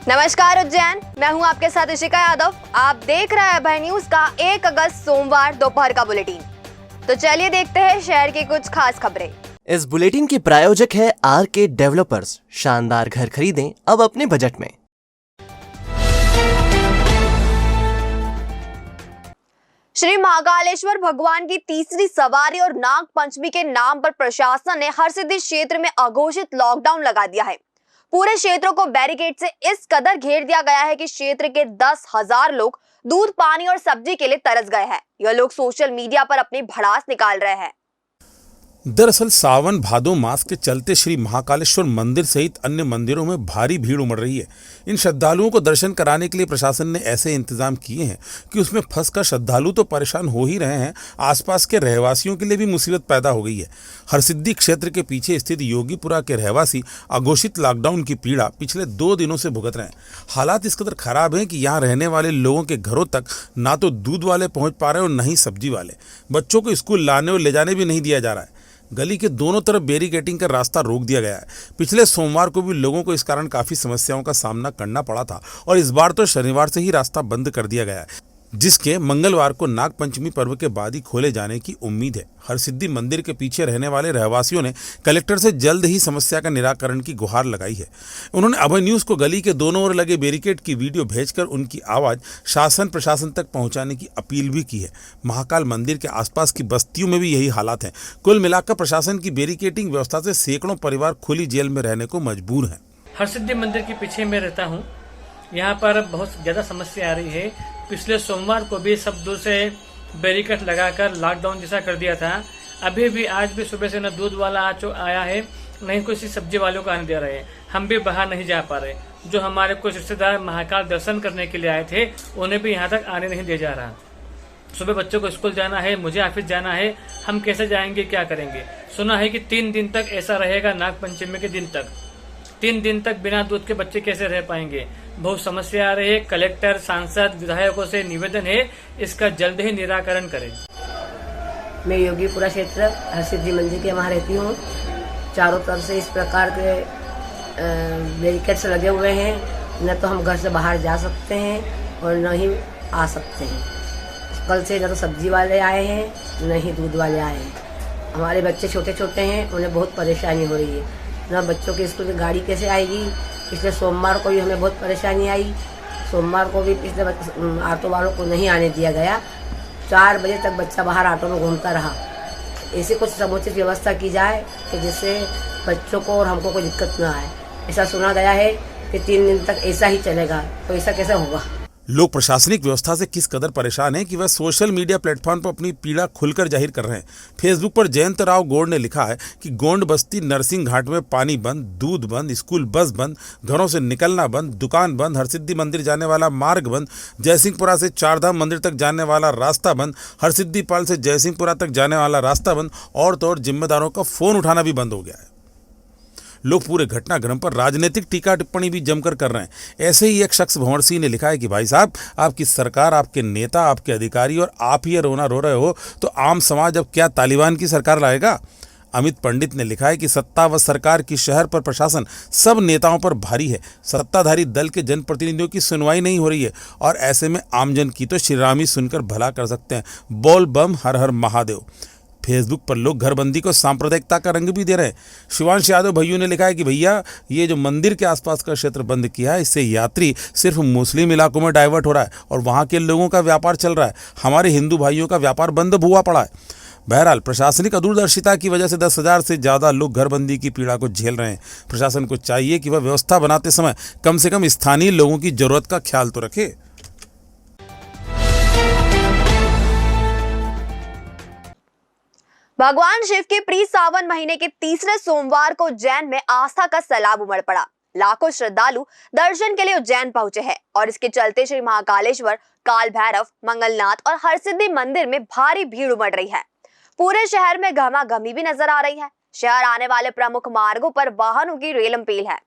नमस्कार उज्जैन, मैं हूं आपके साथ इशिका यादव। आप देख रहे हैं अभय न्यूज का 1 अगस्त सोमवार दोपहर का बुलेटिन। तो चलिए देखते हैं शहर की कुछ खास खबरें। इस बुलेटिन के प्रायोजक है आरके डेवलपर्स। शानदार घर खरीदें अब अपने बजट में। श्री महाकालेश्वर भगवान की तीसरी सवारी और नाग पंचमी के नाम पर प्रशासन ने हरसिद्धि क्षेत्र में अघोषित लॉकडाउन लगा दिया है। पूरे क्षेत्रों को बैरिकेड से इस कदर घेर दिया गया है कि क्षेत्र के 10,000 लोग दूध, पानी और सब्जी के लिए तरस गए हैं। यह लोग सोशल मीडिया पर अपनी भड़ास निकाल रहे हैं। दरअसल सावन भादो मास के चलते श्री महाकालेश्वर मंदिर सहित अन्य मंदिरों में भारी भीड़ उमड़ रही है। इन श्रद्धालुओं को दर्शन कराने के लिए प्रशासन ने ऐसे इंतजाम किए हैं कि उसमें फंसकर श्रद्धालु तो परेशान हो ही रहे हैं, आसपास के रहवासियों के लिए भी मुसीबत पैदा हो गई है। हरसिद्धि क्षेत्र के पीछे स्थित योगीपुरा के रहवासी अघोषित लॉकडाउन की पीड़ा पिछले 2 दिनों से भुगत रहे हैं। हालात इस कदर खराब हैं कि यहाँ रहने वाले लोगों के घरों तक ना तो दूध वाले पहुंच पा रहे और न ही सब्जी वाले। बच्चों को स्कूल लाने और ले जाने भी नहीं दिया जा रहा है। गली के दोनों तरफ बैरिकेडिंग का रास्ता रोक दिया गया है। पिछले सोमवार को भी लोगों को इस कारण काफी समस्याओं का सामना करना पड़ा था और इस बार तो शनिवार से ही रास्ता बंद कर दिया गया है, जिसके मंगलवार को नाग पंचमी पर्व के बाद ही खोले जाने की उम्मीद है। हरसिद्धि मंदिर के पीछे रहने वाले रहवासियों ने कलेक्टर से जल्द ही समस्या का निराकरण की गुहार लगाई है। उन्होंने अभय न्यूज को गली के दोनों ओर लगे बैरिकेड की वीडियो भेजकर उनकी आवाज शासन प्रशासन तक पहुंचाने की अपील भी की है। महाकाल मंदिर के आसपास की बस्तियों में भी यही हालात हैं। कुल मिलाकर प्रशासन की बैरिकेडिंग व्यवस्था से सैकड़ों परिवार खुली जेल में रहने को मजबूर हैं। हरसिद्धि मंदिर के पीछे मैं रहता हूँ। यहाँ पर बहुत ज़्यादा समस्या आ रही है। पिछले सोमवार को भी सब दूर से बैरिकेड लगाकर लॉकडाउन जैसा कर दिया था। अभी भी आज भी सुबह से न दूध वाला आया है, नहीं किसी सब्जी वालों को आने दे रहे हैं। हम भी बाहर नहीं जा पा रहे। जो हमारे कुछ रिश्तेदार महाकाल दर्शन करने के लिए आए थे, उन्हें भी यहाँ तक आने नहीं दिया जा रहा। सुबह बच्चों को स्कूल जाना है, मुझे ऑफिस जाना है, हम कैसे जाएंगे, क्या करेंगे। सुना है कि 3 दिन तक ऐसा रहेगा, नाग पंचमी के दिन तक 3 दिन तक बिना दूध के बच्चे कैसे रह पाएंगे। बहुत समस्या आ रही है। कलेक्टर, सांसद, विधायकों से निवेदन है, इसका जल्द ही निराकरण करें। मैं योगीपुरा क्षेत्र हरसिद्धि मंदिर के वहाँ रहती हूँ। चारों तरफ से इस प्रकार के बैरिकेड्स लगे हुए हैं। न तो हम घर से बाहर जा सकते हैं और न ही आ सकते हैं। कल से न तो सब्जी वाले आए हैं, न ही दूध वाले आए हैं। हमारे बच्चे छोटे छोटे हैं, उन्हें बहुत परेशानी हो रही है। न बच्चों की स्कूल की गाड़ी कैसे आएगी। पिछले सोमवार को भी हमें बहुत परेशानी आई। सोमवार को भी पिछले ऑटो वालों को नहीं आने दिया गया। 4 बजे तक बच्चा बाहर ऑटो में घूमता रहा। ऐसी कुछ समुचित व्यवस्था की जाए कि जिससे बच्चों को और हमको कोई दिक्कत ना आए। ऐसा सुना गया है कि 3 दिन तक ऐसा ही चलेगा, तो ऐसा कैसे होगा। लोग प्रशासनिक व्यवस्था से किस कदर परेशान हैं कि वह सोशल मीडिया प्लेटफॉर्म पर अपनी पीड़ा खुलकर जाहिर कर रहे हैं। फेसबुक पर जयंत राव गौड़ ने लिखा है कि गोंड बस्ती नरसिंह घाट में पानी बंद, दूध बंद, स्कूल बस बंद, घरों से निकलना बंद, दुकान बंद, हरसिद्धि मंदिर जाने वाला मार्ग बंद, जयसिंहपुरा से चारधाम मंदिर तक जाने वाला रास्ता बंद, हरसिद्धि पाल से जयसिंहपुरा तक जाने वाला रास्ता बंद और तो और जिम्मेदारों का फोन उठाना भी बंद हो गया है। लोग पूरे घटनाक्रम पर राजनीतिक टीका टिप्पणी भी जमकर कर रहे हैं। ऐसे ही एक शख्स भंवर सिंह ने लिखा है कि भाई साहब, आपकी सरकार, आपके नेता, आपके अधिकारी और आप ही रोना रो रहे हो तो आम समाज अब क्या तालिबान की सरकार लाएगा। अमित पंडित ने लिखा है कि सत्ता व सरकार की शहर पर प्रशासन सब नेताओं पर भारी है। सत्ताधारी दल के जनप्रतिनिधियों की सुनवाई नहीं हो रही है और ऐसे में आमजन की तो श्रीराम ही सुनकर भला कर सकते हैं। बोल बम हर हर महादेव। फेसबुक पर लोग घरबंदी को सांप्रदायिकता का रंग भी दे रहे हैं। शिवांश यादव भैया ने लिखा है कि भैया, ये जो मंदिर के आसपास का क्षेत्र बंद किया है, इससे यात्री सिर्फ मुस्लिम इलाकों में डाइवर्ट हो रहा है और वहाँ के लोगों का व्यापार चल रहा है। हमारे हिंदू भाइयों का व्यापार बंद हुआ पड़ा है। बहरहाल प्रशासनिक अदूरदर्शिता की वजह से 10,000 से ज़्यादा लोग घरबंदी की पीड़ा को झेल रहे हैं। प्रशासन को चाहिए कि वह व्यवस्था बनाते समय कम से कम स्थानीय लोगों की जरूरत का ख्याल तो रखे। भगवान शिव के प्री सावन महीने के तीसरे सोमवार को उज्जैन में आस्था का सैलाब उमड़ पड़ा। लाखों श्रद्धालु दर्शन के लिए उज्जैन पहुंचे हैं और इसके चलते श्री महाकालेश्वर, काल भैरव, मंगलनाथ और हरसिद्धि मंदिर में भारी भीड़ उमड़ रही है। पूरे शहर में गहमागहमी भी नजर आ रही है। शहर आने वाले प्रमुख मार्गों पर वाहनों की रेलम पेल है।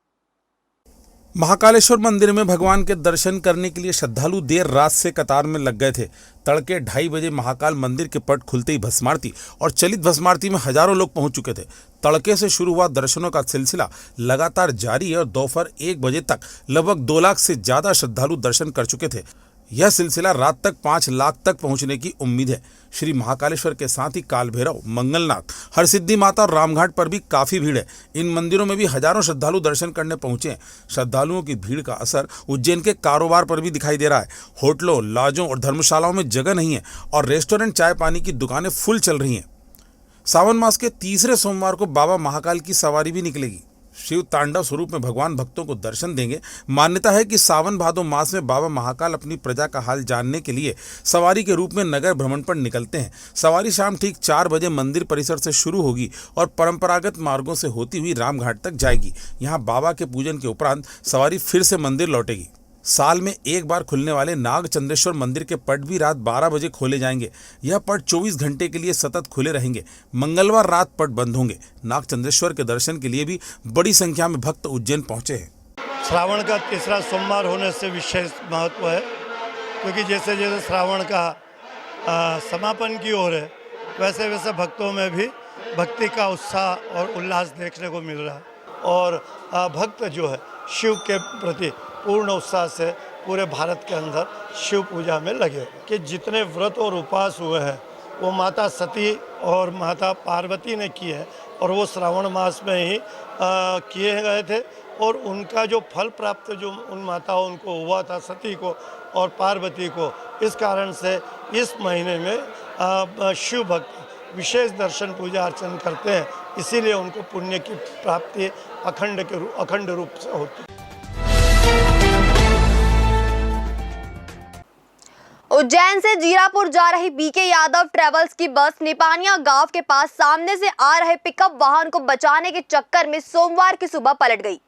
महाकालेश्वर मंदिर में भगवान के दर्शन करने के लिए श्रद्धालु देर रात से कतार में लग गए थे। तड़के 2:30 बजे महाकाल मंदिर के पट खुलते ही भस्मारती और चलित भस्मारती में हजारों लोग पहुंच चुके थे। तड़के से शुरू हुआ दर्शनों का सिलसिला लगातार जारी है और दोपहर 1 बजे तक लगभग 2 लाख से ज्यादा श्रद्धालु दर्शन कर चुके थे। यह सिलसिला रात तक 5 लाख तक पहुंचने की उम्मीद है। श्री महाकालेश्वर के साथ ही काल भैरव, मंगलनाथ, हरसिद्धि माता और रामघाट पर भी काफी भीड़ है। इन मंदिरों में भी हजारों श्रद्धालु दर्शन करने पहुंचे हैं। श्रद्धालुओं की भीड़ का असर उज्जैन के कारोबार पर भी दिखाई दे रहा है। होटलों, लॉजों और धर्मशालाओं में जगह नहीं है और रेस्टोरेंट, चाय पानी की दुकानें फुल चल रही हैं। सावन मास के तीसरे सोमवार को बाबा महाकाल की सवारी भी निकलेगी। शिव तांडव स्वरूप में भगवान भक्तों को दर्शन देंगे। मान्यता है कि सावन भादो मास में बाबा महाकाल अपनी प्रजा का हाल जानने के लिए सवारी के रूप में नगर भ्रमण पर निकलते हैं। सवारी शाम ठीक 4 बजे मंदिर परिसर से शुरू होगी और परंपरागत मार्गों से होती हुई रामघाट तक जाएगी। यहाँ बाबा के पूजन के उपरांत सवारी फिर से मंदिर लौटेगी। साल में एक बार खुलने वाले नागचंद्रेश्वर मंदिर के पट भी रात 12 बजे खोले जाएंगे। यह पट 24 घंटे के लिए सतत खुले रहेंगे। मंगलवार रात पट बंद होंगे। नागचंद्रेश्वर के दर्शन के लिए भी बड़ी संख्या में भक्त उज्जैन पहुंचे हैं। श्रावण का तीसरा सोमवार होने से विशेष महत्व है, क्योंकि जैसे जैसे श्रावण का समापन की ओर है, वैसे वैसे भक्तों में भी भक्ति का उत्साह और उल्लास देखने को मिल रहा है। और भक्त जो है शिव के प्रति पूर्ण उत्साह से पूरे भारत के अंदर शिव पूजा में लगे। कि जितने व्रत और उपवास हुए हैं वो माता सती और माता पार्वती ने किए हैं और वो श्रावण मास में ही किए गए थे। और उनका जो फल प्राप्त जो उन माताओं को हुआ था, सती को और पार्वती को, इस कारण से इस महीने में शिव भक्त विशेष दर्शन पूजा अर्चन करते हैं। इसीलिए उनको पुण्य की प्राप्ति अखंड रूप से होती है। उज्जैन से जीरापुर जा रही बीके यादव ट्रेवल्स की बस निपानिया गांव के पास सामने से आ रहे पिकअप वाहन को बचाने के चक्कर में सोमवार की सुबह पलट गई।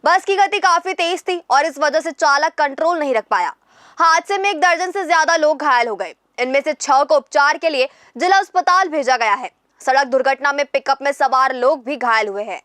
बस की गति काफी तेज थी और इस वजह से चालक कंट्रोल नहीं रख पाया। हादसे में 1 दर्जन से ज्यादा लोग घायल हो गए। इनमें से 6 को उपचार के लिए जिला अस्पताल भेजा गया है। सड़क दुर्घटना में पिकअप में सवार लोग भी घायल हुए हैं।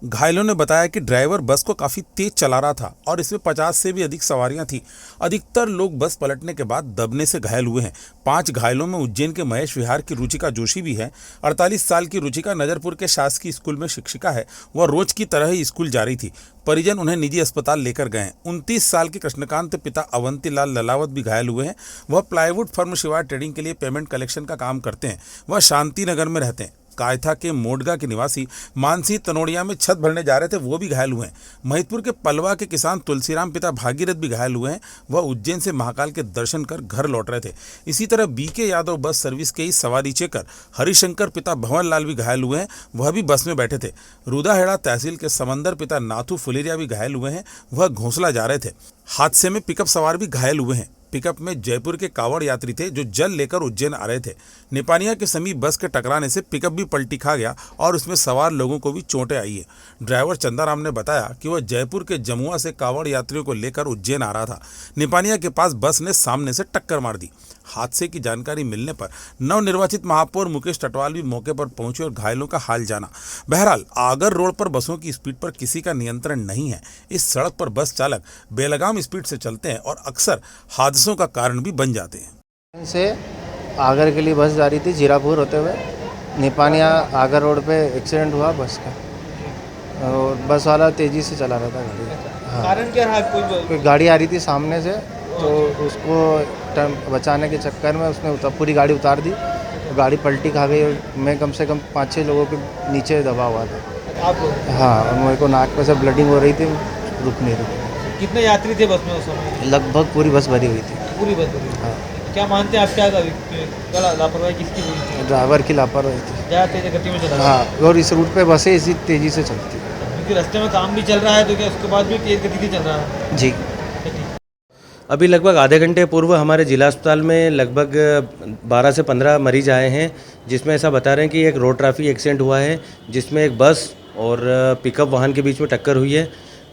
घायलों ने बताया कि ड्राइवर बस को काफी तेज चला रहा था और इसमें 50 से भी अधिक सवारियां थी। अधिकतर लोग बस पलटने के बाद दबने से घायल हुए हैं। 5 घायलों में उज्जैन के महेश विहार की रुचिका जोशी भी है। 48 साल की रुचिका नजरपुर के शासकीय स्कूल में शिक्षिका है। वह रोज की तरह ही स्कूल जा रही थी। परिजन उन्हें निजी अस्पताल लेकर गए हैं। 29 साल के कृष्णकांत पिता अवंतीलाल ललावत भी घायल हुए हैं। वह प्लाईवुड फर्म शिवा ट्रेडिंग के लिए पेमेंट कलेक्शन का काम करते हैं। वह शांति नगर में रहते हैं। कायथा के मोडगा के निवासी मानसी तनोड़िया में छत भरने जा रहे थे, वो भी घायल हुए हैं। महितपुर के पलवा के किसान तुलसीराम पिता भागीरथ भी घायल हुए हैं। वह उज्जैन से महाकाल के दर्शन कर घर लौट रहे थे। इसी तरह बीके यादव बस सर्विस के ही सवारी चेकर हरिशंकर पिता भंवर लाल भी घायल हुए हैं। वह भी बस में बैठे थे। रुदाहेड़ा तहसील के समंदर पिता नाथू फुलेरिया भी घायल हुए हैं। वह घोंसला जा रहे थे। हादसे में पिकअप सवार भी घायल हुए हैं। पिकअप में जयपुर के कांवड़ यात्री थे जो जल लेकर उज्जैन आ रहे थे। निपानिया के समीप बस के टकराने से पिकअप भी पलटी खा गया और उसमें सवार लोगों को भी चोटें आई है। ड्राइवर चंदाराम ने बताया कि वह जयपुर के जमुआ से कांवड़ यात्रियों को लेकर उज्जैन आ रहा था। निपानिया के पास बस ने सामने से टक्कर मार दी। हादसे की जानकारी मिलने पर नवनिर्वाचित महापौर मुकेश टटवाल भी मौके पर पहुंचे और घायलों का हाल जाना। बहरहाल आगर रोड पर बसों की स्पीड पर किसी का नियंत्रण नहीं है। इस सड़क पर बस चालक बेलगाम स्पीड से चलते हैं और अक्सर हादसों का कारण भी बन जाते हैं। से आगर के लिए बस जा रही थी जीरापुर होते हुए। निपानिया आगर रोड पे एक्सीडेंट हुआ बस का और बस वाला तेज़ी से चला रहा था गाड़ी। हाँ। कारण क्या रहा? कोई गाड़ी आ रही थी सामने से, तो उसको बचाने के चक्कर में उसने पूरी गाड़ी उतार दी। गाड़ी पलटी खा गई और मैं कम से कम 5-6 लोगों के नीचे दबा हुआ था। आप? हाँ, और मेरे को नाक में से ब्लडिंग हो रही थी, रुक नहीं रही। कितने यात्री थे बस में उस समय? लगभग पूरी बस भरी हुई थी। पूरी बस भरी? हाँ। क्या मानते हैं आप, क्या लापरवाही किसकी हुई थी? ड्राइवर की लापरवाही थी। ज़्यादा तेज गति में चला? हाँ, और इस रूट पे बसें इसी तेज़ी से चलती है क्योंकि रास्ते में काम भी चल रहा है, तो क्या उसके बाद भी तेज गति से चल रहा है? जी। अभी लगभग आधे घंटे पूर्व हमारे जिला अस्पताल में लगभग 12 से 15 मरीज आए हैं, जिसमें ऐसा बता रहे हैं कि एक रोड ट्रैफिक एक्सीडेंट हुआ है जिसमें एक बस और पिकअप वाहन के बीच में टक्कर हुई है।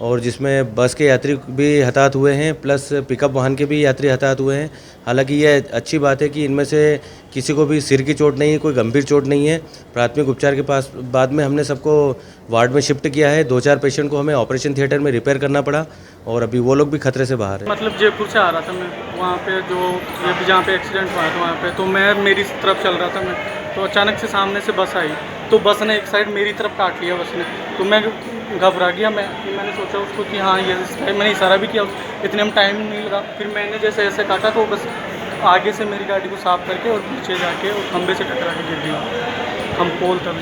और जिसमें बस के यात्री भी हताहत हुए हैं, प्लस पिकअप वाहन के भी यात्री हताहत हुए हैं। हालांकि यह अच्छी बात है कि इनमें से किसी को भी सिर की चोट नहीं है, कोई गंभीर चोट नहीं है। प्राथमिक उपचार के बाद में हमने सबको वार्ड में शिफ्ट किया है। 2-4 पेशेंट को हमें ऑपरेशन थिएटर में रिपेयर करना पड़ा और अभी वो लोग भी खतरे से बाहर है। मतलब जयपुर से आ रहा था मैं, वहाँ पे जहाँ पे एक्सीडेंट हुआ था वहाँ पे, तो मैं मेरी तरफ चल रहा था मैं, तो अचानक से सामने से बस आई, तो बस ने एक साइड मेरी तरफ काट लिया बस ने, तो मैं घबरा गया। मैंने सोचा उसको कि हाँ ये, मैंने इशारा भी किया, इतने में टाइम नहीं लगा। फिर मैंने जैसे ऐसे काटा तो बस आगे से मेरी गाड़ी को साफ करके और पीछे जाके और खंबे से टकरा के गिर गई। हम पोल तक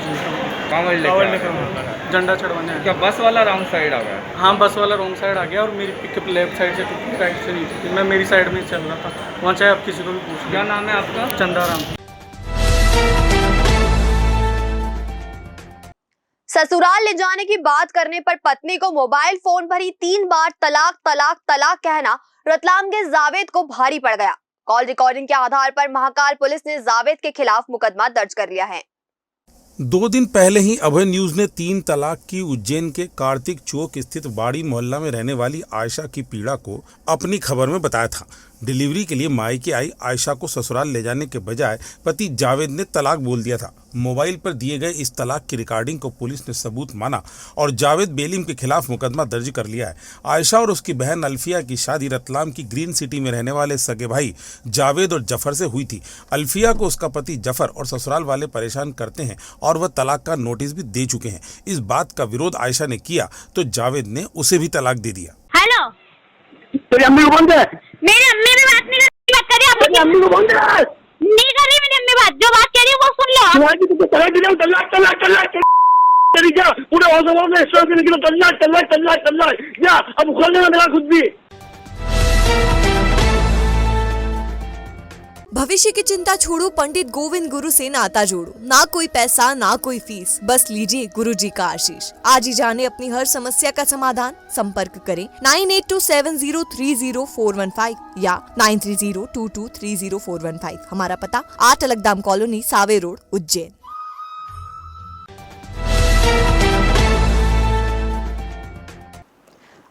झंडा चढ़वाने। क्या बस वाला रॉन्ग साइड आ गया? हाँ, बस वाला रॉन्ग साइड आ गया और मेरी पिकअप लेफ्ट साइड से टूटी, राइट से नहीं टूटी। मैं मेरी साइड में चल रहा था वहाँ, चाहे आप किसी को भी पूछ। क्या नाम है आपका? चंदाराम। ससुराल ले जाने की बात करने पर पत्नी को मोबाइल फोन पर ही 3 बार तलाक तलाक तलाक कहना रतलाम के जावेद को भारी पड़ गया। कॉल रिकॉर्डिंग के आधार पर महाकाल पुलिस ने जावेद के खिलाफ मुकदमा दर्ज कर लिया है। 2 दिन पहले ही अभय न्यूज ने 3 तलाक की उज्जैन के कार्तिक चौक स्थित बाड़ी मोहल्ला में रहने वाली आयशा की पीड़ा को अपनी खबर में बताया था। डिलीवरी के लिए मायके आई आयशा को ससुराल ले जाने के बजाय पति जावेद ने तलाक बोल दिया था। मोबाइल पर दिए गए इस तलाक की रिकॉर्डिंग को पुलिस ने सबूत माना और जावेद बेलीम के खिलाफ मुकदमा दर्ज कर लिया है। आयशा और उसकी बहन अल्फिया की शादी रतलाम की ग्रीन सिटी में रहने वाले सगे भाई जावेद और जफर से हुई थी। अल्फिया को उसका पति जफर और ससुराल वाले परेशान करते हैं और वह तलाक का नोटिस भी दे चुके हैं। इस बात का विरोध आयशा ने किया तो जावेद ने उसे भी तलाक दे दिया। हेलो, तेरी अम्मी को फोन कर। मेरी अम्मी भी बात नहीं करी आप। तेरी अम्मी को फोन कर। नहीं कर रही मेरी अम्मी बात, जो बात कह रही है वो सुन लो। तुम्हारी तो तलाक दे रहा हूं, तलाक तलाक तलाक तेरी क्या पूरे हौसलों में स्टोर से निकलो, तलाक तलाक तलाक तलाक या अब खोल देना मेरा खुद भी। भविष्य की चिंता छोड़ो, पंडित गोविंद गुरु से नाता जोड़ो। ना कोई पैसा ना कोई फीस, बस लीजिए गुरु जी का आशीष। आज ही जाने अपनी हर समस्या का समाधान। संपर्क करें 9827030415 या 9302230415। हमारा पता 8 अलगदाम कॉलोनी, सावे रोड, उज्जैन।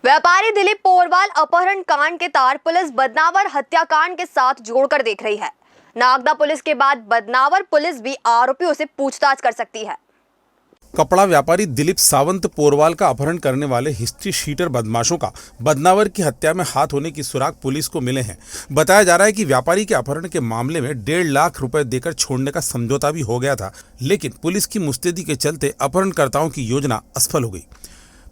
व्यापारी दिलीप पोरवाल अपहरण कांड के तार पुलिस बदनावर हत्याकांड के साथ जोड़कर देख रही है। नागदा पुलिस के बाद बदनावर पुलिस भी आरोपियों से पूछताछ कर सकती है। कपड़ा व्यापारी दिलीप सावंत पोरवाल का अपहरण करने वाले हिस्ट्री शीटर बदमाशों का बदनावर की हत्या में हाथ होने की सुराग पुलिस को मिले हैं। बताया जा रहा है कि व्यापारी के अपहरण के मामले में 1.5 लाख रुपए देकर छोड़ने का समझौता भी हो गया था, लेकिन पुलिस की मुस्तैदी के चलते अपहरणकर्ताओं की योजना असफल हो गई।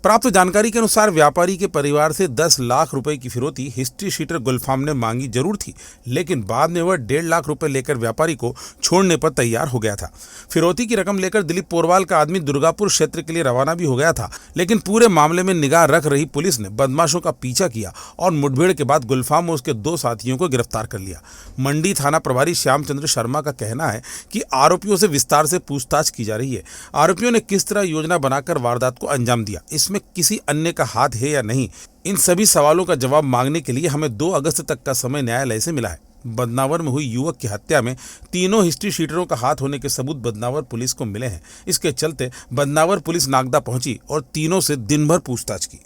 प्राप्त जानकारी के अनुसार व्यापारी के परिवार से 10 लाख रुपए की फिरौती हिस्ट्री शीटर गुलफाम ने मांगी जरूर थी, लेकिन बाद में वह 1.5 लाख रुपए लेकर व्यापारी को छोड़ने पर तैयार हो गया था। फिरौती की रकम लेकर दिलीप पोरवाल का आदमी दुर्गापुर क्षेत्र के लिए रवाना भी हो गया था, लेकिन पूरे मामले में निगाह रख रही पुलिस ने बदमाशों का पीछा किया और मुठभेड़ के बाद गुलफाम और उसके 2 साथियों को गिरफ्तार कर लिया। मंडी थाना प्रभारी श्यामचंद्र शर्मा का कहना है कि आरोपियों से विस्तार से पूछताछ की जा रही है। आरोपियों ने किस तरह योजना बनाकर वारदात को अंजाम दिया, इसमें किसी अन्य का हाथ है या नहीं, इन सभी सवालों का जवाब मांगने के लिए हमें 2 अगस्त तक का समय न्यायालय से मिला है। बदनावर में हुई युवक की हत्या में तीनों हिस्ट्री शीटरों का हाथ होने के सबूत बदनावर पुलिस को मिले हैं। इसके चलते बदनावर पुलिस नागदा पहुंची और तीनों से दिन भर पूछताछ की।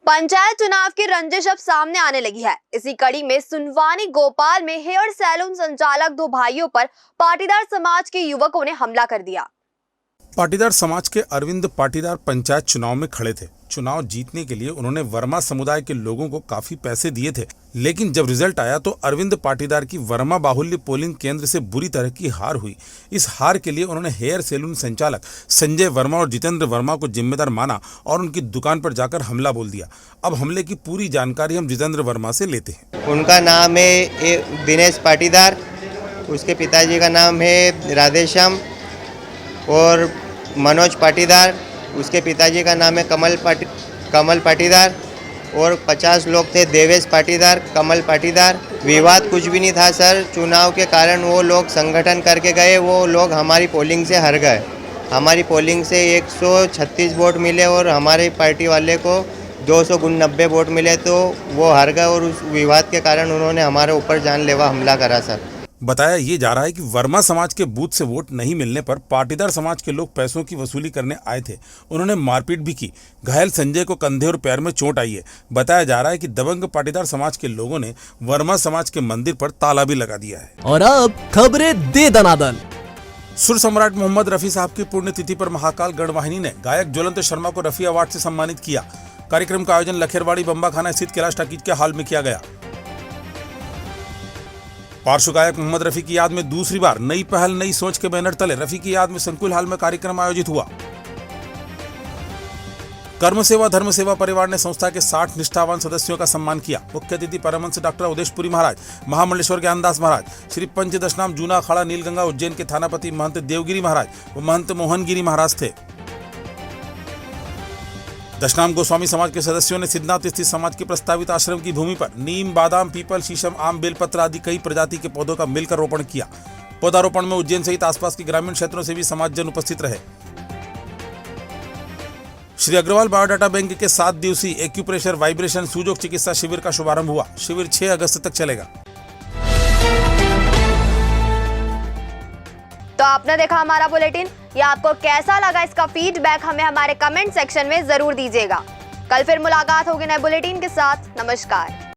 पंचायत चुनाव की रंजिश अब सामने आने लगी है। इसी कड़ी में सुनवानी गोपाल में हेयर सैलून संचालक 2 भाइयों पर पाटीदार समाज के युवकों ने हमला कर दिया। पाटीदार समाज के अरविंद पाटीदार पंचायत चुनाव में खड़े थे। चुनाव जीतने के लिए उन्होंने वर्मा समुदाय के लोगों को काफी पैसे दिए थे, लेकिन जब रिजल्ट आया तो अरविंद पाटीदार की वर्मा बाहुल्य पोलिंग केंद्र से बुरी तरह की हार हुई। इस हार के लिए उन्होंने हेयर सैलून संचालक संजय वर्मा और जितेंद्र वर्मा को जिम्मेदार माना और उनकी दुकान पर जाकर हमला बोल दिया। अब हमले की पूरी जानकारी हम जितेंद्र वर्मा से लेते हैं। उनका नाम है दिनेश पाटीदार, उसके पिताजी का नाम है राधेश्याम, और मनोज पाटीदार, उसके पिताजी का नाम है कमल पाटीदार, और 50 लोग थे, देवेश पाटीदार, कमल पाटीदार। विवाद कुछ भी नहीं था सर, चुनाव के कारण वो लोग संगठन करके गए, वो लोग हमारी पोलिंग से हार गए। हमारी पोलिंग से 136 वोट मिले और हमारी पार्टी वाले को 290 वोट मिले, तो वो हार गए और उस विवाद के कारण उन्होंने हमारे ऊपर जानलेवा हमला करा सर। बताया ये जा रहा है कि वर्मा समाज के बूथ से वोट नहीं मिलने पर पाटीदार समाज के लोग पैसों की वसूली करने आए थे। उन्होंने मारपीट भी की। घायल संजय को कंधे और पैर में चोट आई है। बताया जा रहा है कि दबंग पाटीदार समाज के लोगों ने वर्मा समाज के मंदिर पर ताला भी लगा दिया है। और अब खबरें दे दनादन। सुर सम्राट मोहम्मद रफी साहब की पुण्यतिथि पर महाकाल गढ़वाहिनी ने गायक ज्वलंत शर्मा को रफी अवार्ड से सम्मानित किया। कार्यक्रम का आयोजन लखेरवाड़ी बम्बाखाना स्थित कैलाश टाकीज के हॉल में किया गया। पार्श्व गायक मोहम्मद रफी की याद में दूसरी बार नई पहल नई सोच के बैनर तले रफी की याद में संकुल हॉल में कार्यक्रम आयोजित हुआ। कर्म सेवा धर्म सेवा परिवार ने संस्था के 60 निष्ठावान सदस्यों का सम्मान किया। मुख्य अतिथि परमहंस डॉक्टर उदेशपुरी महाराज, महामंडलेश्वर ज्ञानदास महाराज, श्री पंचदशनाम जूना अखाड़ा नीलगंगा उज्जैन के थानापति महंत देवगिरी महाराज व महंत मोहनगिरी महाराज थे। दशनाम गोस्वामी समाज के सदस्यों ने सिद्धनाथ स्थित समाज के प्रस्तावित आश्रम की भूमि पर नीम, बादाम, पीपल, शीशम, आम, बेलपत्र आदि कई प्रजाति के पौधों का मिलकर रोपण किया। पौधारोपण में उज्जैन सहित आसपास के ग्रामीण क्षेत्रों से भी समाजजन उपस्थित रहे। श्री अग्रवाल बायोडाटा बैंक के 7 दिवसीय एक्यूप्रेशर वाइब्रेशन सूजोग चिकित्सा शिविर का शुभारंभ हुआ। शिविर 6 अगस्त तक चलेगा। तो आपने देखा हमारा बुलेटिन। या आपको कैसा लगा, इसका फीडबैक हमें हमारे कमेंट सेक्शन में जरूर दीजिएगा। कल फिर मुलाकात होगी नए बुलेटिन के साथ। नमस्कार।